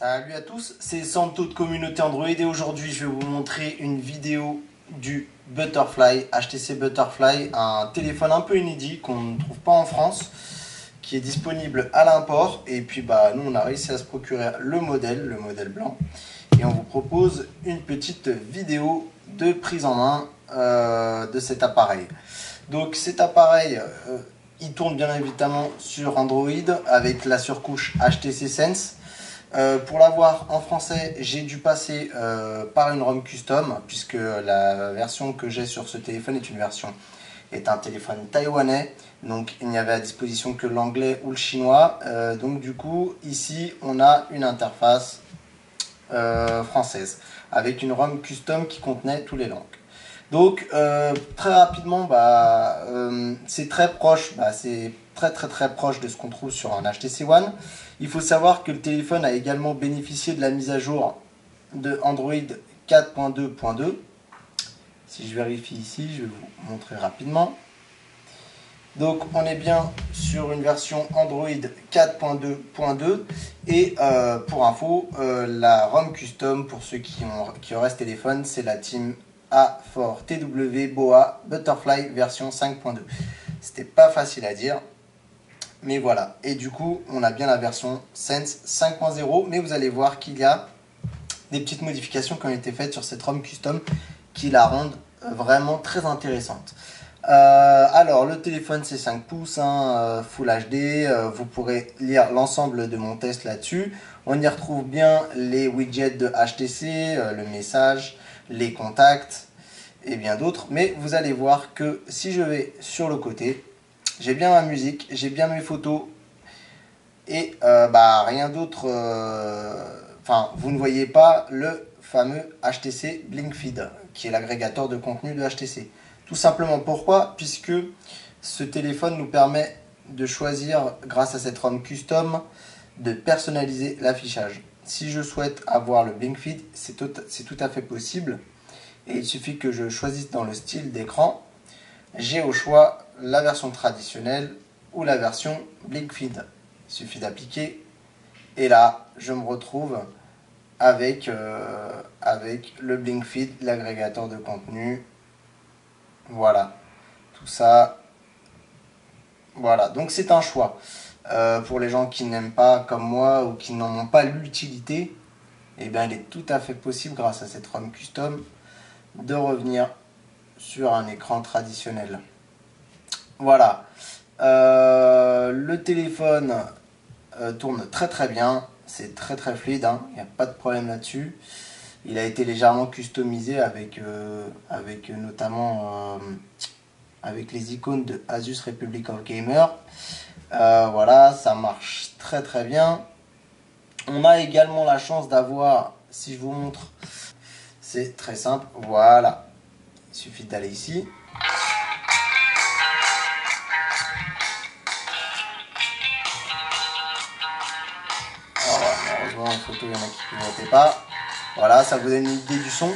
Salut à tous, c'est Santo de Communauté Android et aujourd'hui je vais vous montrer une vidéo du Butterfly, HTC Butterfly, un téléphone un peu inédit qu'on ne trouve pas en France, qui est disponible à l'import et puis nous on a réussi à se procurer le modèle blanc et on vous propose une petite vidéo de prise en main de cet appareil. Donc cet appareil il tourne bien évidemment sur Android avec la surcouche HTC Sense. Pour l'avoir en français, j'ai dû passer par une ROM custom puisque la version que j'ai sur ce téléphone est un téléphone taïwanais, donc il n'y avait à disposition que l'anglais ou le chinois. Donc du coup, ici, on a une interface française avec une ROM custom qui contenait toutes les langues. Donc très rapidement, c'est très proche, c'est très proche de ce qu'on trouve sur un HTC One. Il faut savoir que le téléphone a également bénéficié de la mise à jour de Android 4.2.2. Si je vérifie ici, je vais vous montrer rapidement. Donc on est bien sur une version Android 4.2.2 et pour info, la ROM custom pour ceux qui auraient ce téléphone, c'est la Team A4TW Boa Butterfly version 5.2. C'était pas facile à dire. Mais voilà, et du coup, on a bien la version Sense 5.0, mais vous allez voir qu'il y a des petites modifications qui ont été faites sur cette ROM custom qui la rendent vraiment très intéressante. Alors, le téléphone c'est 5 pouces, Full HD, vous pourrez lire l'ensemble de mon test là-dessus. On y retrouve bien les widgets de HTC, le message, les contacts et bien d'autres. Mais vous allez voir que si je vais sur le côté, j'ai bien ma musique, j'ai bien mes photos et rien d'autre. Vous ne voyez pas le fameux HTC BlinkFeed qui est l'agrégateur de contenu de HTC. Tout simplement pourquoi? Puisque ce téléphone nous permet de choisir, grâce à cette ROM custom, de personnaliser l'affichage. Si je souhaite avoir le BlinkFeed, c'est tout à fait possible. Et il suffit que je choisisse dans le style d'écran. J'ai au choix la version traditionnelle ou la version BlinkFeed. Il suffit d'appliquer et là je me retrouve avec le BlinkFeed, l'agrégateur de contenu. Voilà, tout ça. Voilà, donc c'est un choix. Pour les gens qui n'aiment pas comme moi ou qui n'en ont pas l'utilité, il est tout à fait possible grâce à cette ROM custom de revenir sur un écran traditionnel. Voilà, le téléphone tourne très bien, c'est très fluide, il n'y a pas de problème là-dessus. Il a été légèrement customisé avec notamment avec les icônes de Asus Republic of Gamer. Voilà, ça marche très bien. On a également la chance d'avoir, si je vous montre, c'est très simple, voilà, il suffit d'aller ici. Malheureusement, en photo, il y en a qui ne pivotaient pas. Voilà, ça vous donne une idée du son.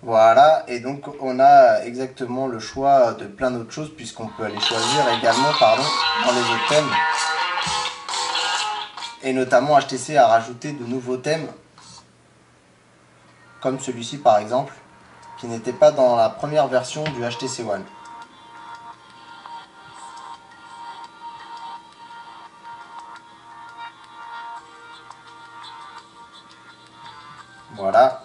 Voilà, et donc on a exactement le choix de plein d'autres choses puisqu'on peut aller choisir également dans les autres thèmes. Et notamment HTC a rajouté de nouveaux thèmes, comme celui-ci par exemple, qui n'était pas dans la première version du HTC One. Voilà.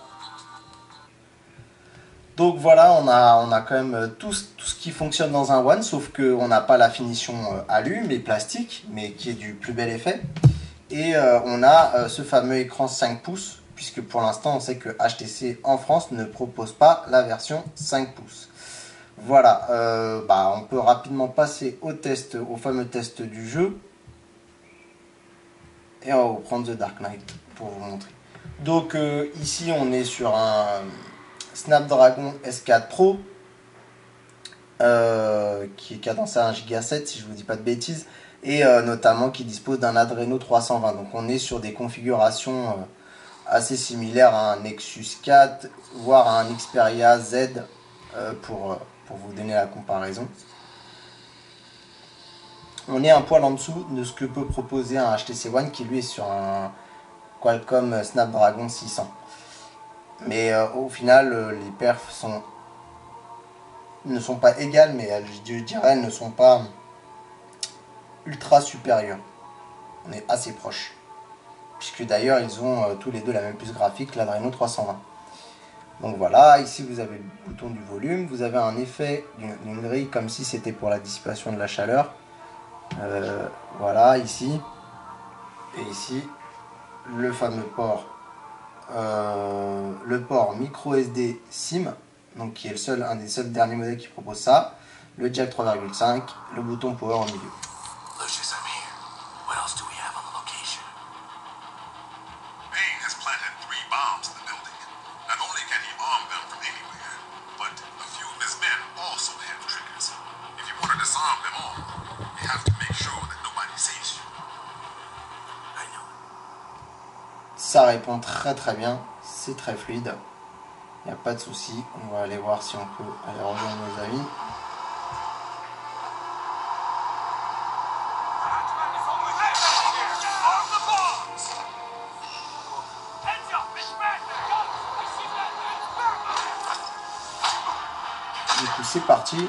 Donc voilà, on a quand même tout ce qui fonctionne dans un One, sauf qu'on n'a pas la finition alu, mais plastique, mais qui est du plus bel effet. Et on a ce fameux écran 5 pouces, puisque pour l'instant on sait que HTC en France ne propose pas la version 5 pouces. Voilà, on peut rapidement passer au fameux test du jeu. Et on va vous prendre The Dark Knight pour vous montrer. Donc ici on est sur un Snapdragon S4 Pro qui est cadencé à 1,7 GHz si je vous dis pas de bêtises. et notamment qui dispose d'un Adreno 320. Donc on est sur des configurations assez similaires à un Nexus 4, voire à un Xperia Z pour vous donner la comparaison. On est un poil en dessous de ce que peut proposer un HTC One qui lui est sur un Qualcomm Snapdragon 600. Mais au final, les perfs ne sont pas égales, mais je dirais elles ne sont pas ultra supérieures. On est assez proches. Puisque d'ailleurs, ils ont tous les deux la même puce graphique, l'Adreno 320. Donc voilà, ici vous avez le bouton du volume, vous avez un effet d'une grille comme si c'était pour la dissipation de la chaleur. Voilà, ici. Et ici, le fameux port. Le port micro SD SIM, donc qui est un des seuls derniers modèles qui propose ça. Le jack 3,5, le bouton power au milieu. Ça répond très très bien, c'est très fluide, il n'y a pas de souci. On va aller voir si on peut aller rejoindre nos amis. Du coup c'est parti.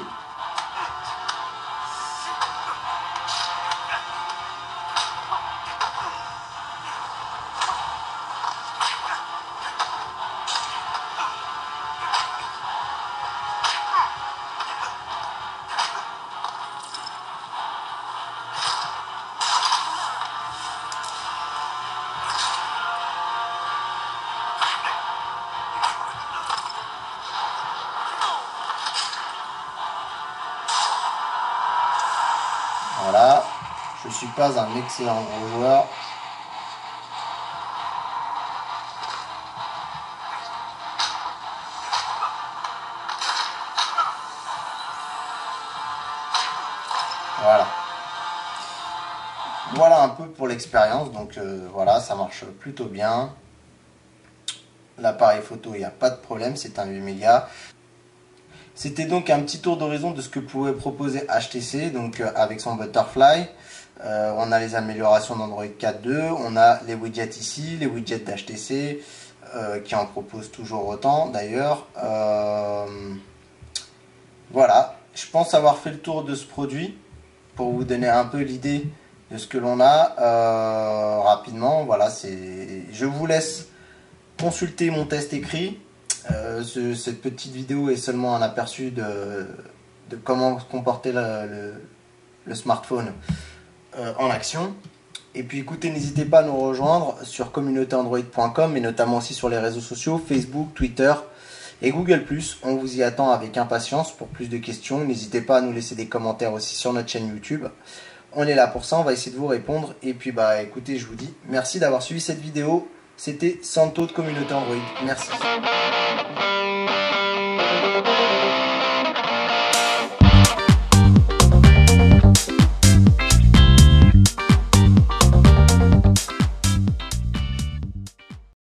Voilà, je ne suis pas un excellent gros joueur. Voilà. Voilà un peu pour l'expérience, donc voilà, ça marche plutôt bien. L'appareil photo, il n'y a pas de problème, c'est un 8 mégas. C'était donc un petit tour d'horizon de ce que pouvait proposer HTC, donc avec son Butterfly. On a les améliorations d'Android 4.2, on a les widgets ici, les widgets d'HTC, qui en proposent toujours autant d'ailleurs. Voilà, je pense avoir fait le tour de ce produit pour vous donner un peu l'idée de ce que l'on a rapidement. Voilà, je vous laisse consulter mon test écrit. Cette petite vidéo est seulement un aperçu de comment comporter le smartphone en action. Et puis écoutez, n'hésitez pas à nous rejoindre sur communautéandroid.com et notamment aussi sur les réseaux sociaux, Facebook, Twitter et Google+. On vous y attend avec impatience pour plus de questions. N'hésitez pas à nous laisser des commentaires aussi sur notre chaîne YouTube. On est là pour ça, on va essayer de vous répondre. Et puis bah écoutez, je vous dis merci d'avoir suivi cette vidéo. C'était Santo de Communauté Android. Merci.